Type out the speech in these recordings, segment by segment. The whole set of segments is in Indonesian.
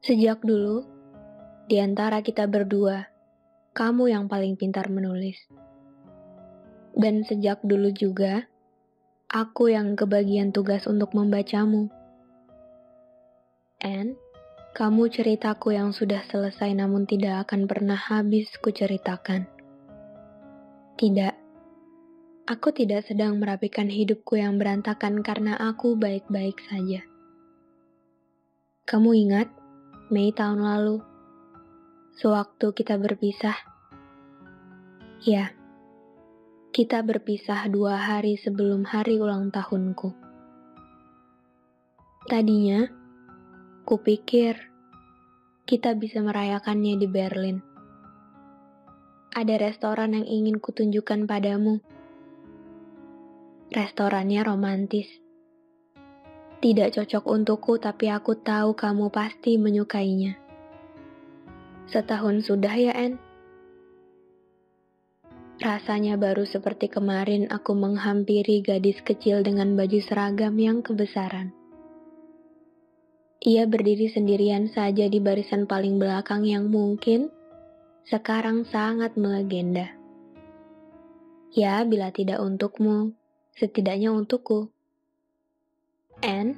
Sejak dulu, di antara kita berdua, kamu yang paling pintar menulis. Dan sejak dulu juga, aku yang kebagian tugas untuk membacamu. And, kamu ceritaku yang sudah selesai namun tidak akan pernah habis kuceritakan. Tidak, aku tidak sedang merapikan hidupku yang berantakan karena aku baik-baik saja. Kamu ingat, Mei tahun lalu, sewaktu kita berpisah? Ya, kita berpisah 2 hari sebelum hari ulang tahunku. Tadinya, kupikir kita bisa merayakannya di Berlin. Ada restoran yang ingin kutunjukkan padamu. Restorannya romantis. Tidak cocok untukku, tapi aku tahu kamu pasti menyukainya. Setahun sudah ya, En? Rasanya baru seperti kemarin aku menghampiri gadis kecil dengan baju seragam yang kebesaran. Ia berdiri sendirian saja di barisan paling belakang yang mungkin sekarang sangat melegenda. Ya, bila tidak untukmu, setidaknya untukku. And,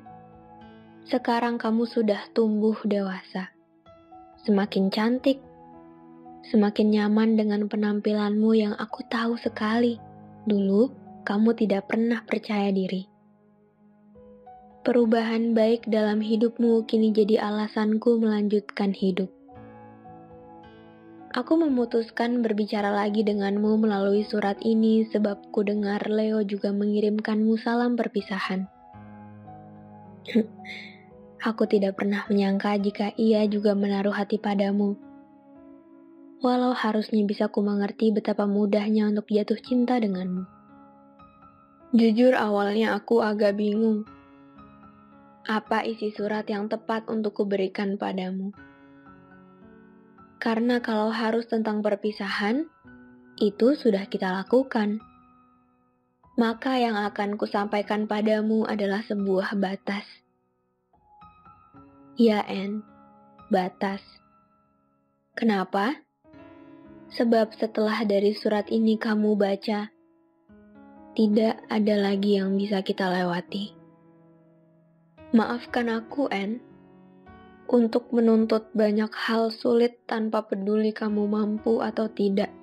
sekarang kamu sudah tumbuh dewasa. Semakin cantik, semakin nyaman dengan penampilanmu yang aku tahu sekali. Dulu, kamu tidak pernah percaya diri. Perubahan baik dalam hidupmu kini jadi alasanku melanjutkan hidup. Aku memutuskan berbicara lagi denganmu melalui surat ini sebab ku dengar Leo juga mengirimkanmu salam perpisahan. Aku tidak pernah menyangka jika ia juga menaruh hati padamu. Walau harusnya bisa ku mengerti betapa mudahnya untuk jatuh cinta denganmu. Jujur awalnya aku agak bingung. Apa isi surat yang tepat untuk kuberikan padamu? Karena kalau harus tentang perpisahan, itu sudah kita lakukan. Maka yang akan kusampaikan padamu adalah sebuah batas. Ya, En, batas. Kenapa? Sebab setelah dari surat ini kamu baca, tidak ada lagi yang bisa kita lewati. Maafkan aku, En, untuk menuntut banyak hal sulit tanpa peduli kamu mampu atau tidak.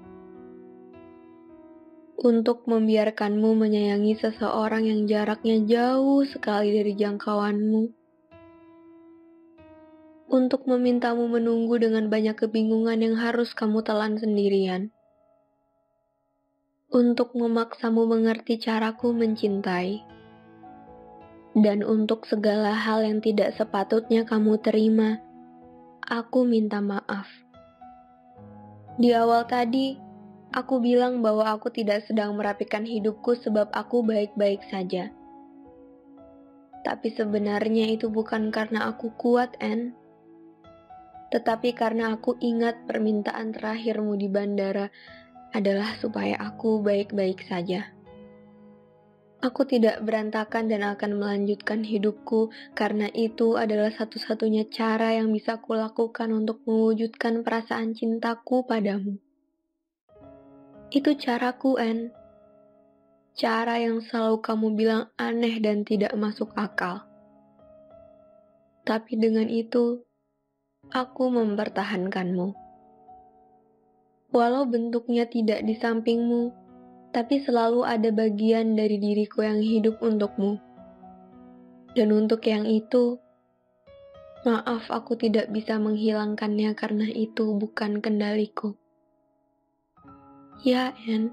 Untuk membiarkanmu menyayangi seseorang yang jaraknya jauh sekali dari jangkauanmu. Untuk memintamu menunggu dengan banyak kebingungan yang harus kamu telan sendirian. Untuk memaksamu mengerti caraku mencintai. Dan untuk segala hal yang tidak sepatutnya kamu terima, aku minta maaf. Di awal tadi, aku bilang bahwa aku tidak sedang merapikan hidupku sebab aku baik-baik saja. Tapi sebenarnya itu bukan karena aku kuat, En. Tetapi karena aku ingat permintaan terakhirmu di bandara adalah supaya aku baik-baik saja. Aku tidak berantakan dan akan melanjutkan hidupku karena itu adalah satu-satunya cara yang bisa kulakukan untuk mewujudkan perasaan cintaku padamu. Itu caraku, En. Cara yang selalu kamu bilang aneh dan tidak masuk akal. Tapi dengan itu, aku mempertahankanmu. Walau bentuknya tidak di sampingmu, tapi selalu ada bagian dari diriku yang hidup untukmu. Dan untuk yang itu, maaf aku tidak bisa menghilangkannya karena itu bukan kendaliku. Ya, En.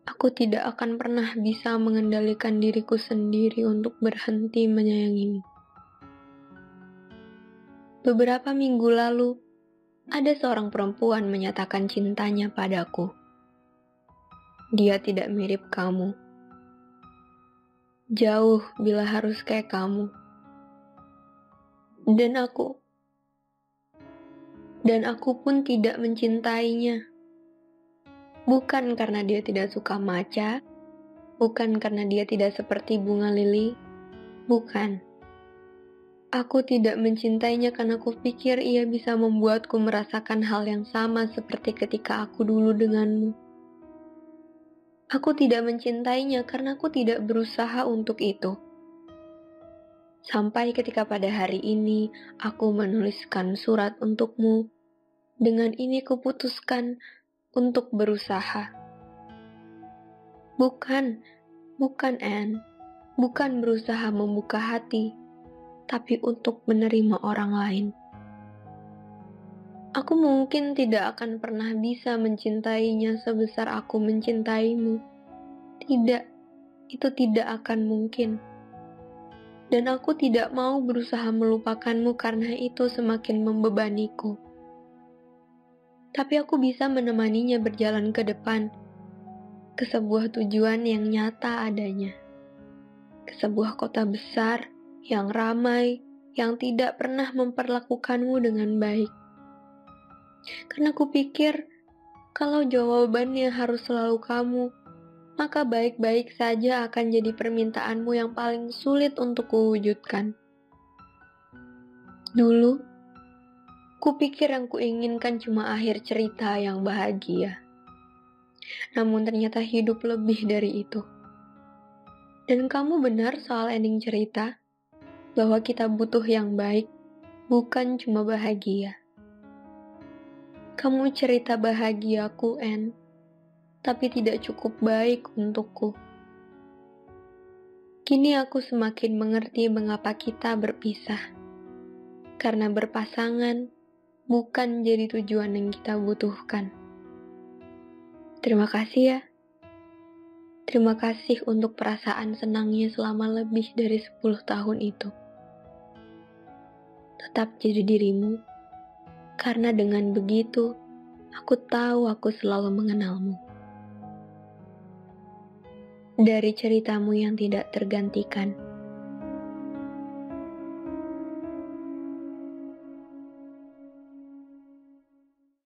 Aku tidak akan pernah bisa mengendalikan diriku sendiri untuk berhenti menyayangimu. Beberapa minggu lalu, ada seorang perempuan menyatakan cintanya padaku. Dia tidak mirip kamu. Jauh bila harus kayak kamu. Dan aku pun tidak mencintainya. Bukan karena dia tidak suka matcha, bukan karena dia tidak seperti bunga lili, bukan. Aku tidak mencintainya karena kupikir ia bisa membuatku merasakan hal yang sama seperti ketika aku dulu denganmu. Aku tidak mencintainya karena aku tidak berusaha untuk itu. Sampai ketika pada hari ini aku menuliskan surat untukmu. Dengan ini kuputuskan untuk berusaha. Bukan Anne. Bukan berusaha membuka hati, tapi untuk menerima orang lain. Aku mungkin tidak akan pernah bisa mencintainya sebesar aku mencintaimu. Tidak, itu tidak akan mungkin. Dan aku tidak mau berusaha melupakanmu karena itu semakin membebaniku. Tapi aku bisa menemaninya berjalan ke depan, ke sebuah tujuan yang nyata adanya. Ke sebuah kota besar, yang ramai, yang tidak pernah memperlakukanmu dengan baik. Karena kupikir, kalau jawabannya harus selalu kamu, maka baik-baik saja akan jadi permintaanmu yang paling sulit untuk kuwujudkan. Dulu, kupikir yang kuinginkan cuma akhir cerita yang bahagia. Namun ternyata hidup lebih dari itu. Dan kamu benar soal ending cerita, bahwa kita butuh yang baik, bukan cuma bahagia. Kamu cerita bahagiaku, Anne, tapi tidak cukup baik untukku. Kini aku semakin mengerti mengapa kita berpisah. Karena berpasangan bukan jadi tujuan yang kita butuhkan. Terima kasih ya. Terima kasih untuk perasaan senangnya selama lebih dari 10 tahun itu. Tetap jadi dirimu, karena dengan begitu, aku tahu aku selalu mengenalmu. Dari ceritamu yang tidak tergantikan,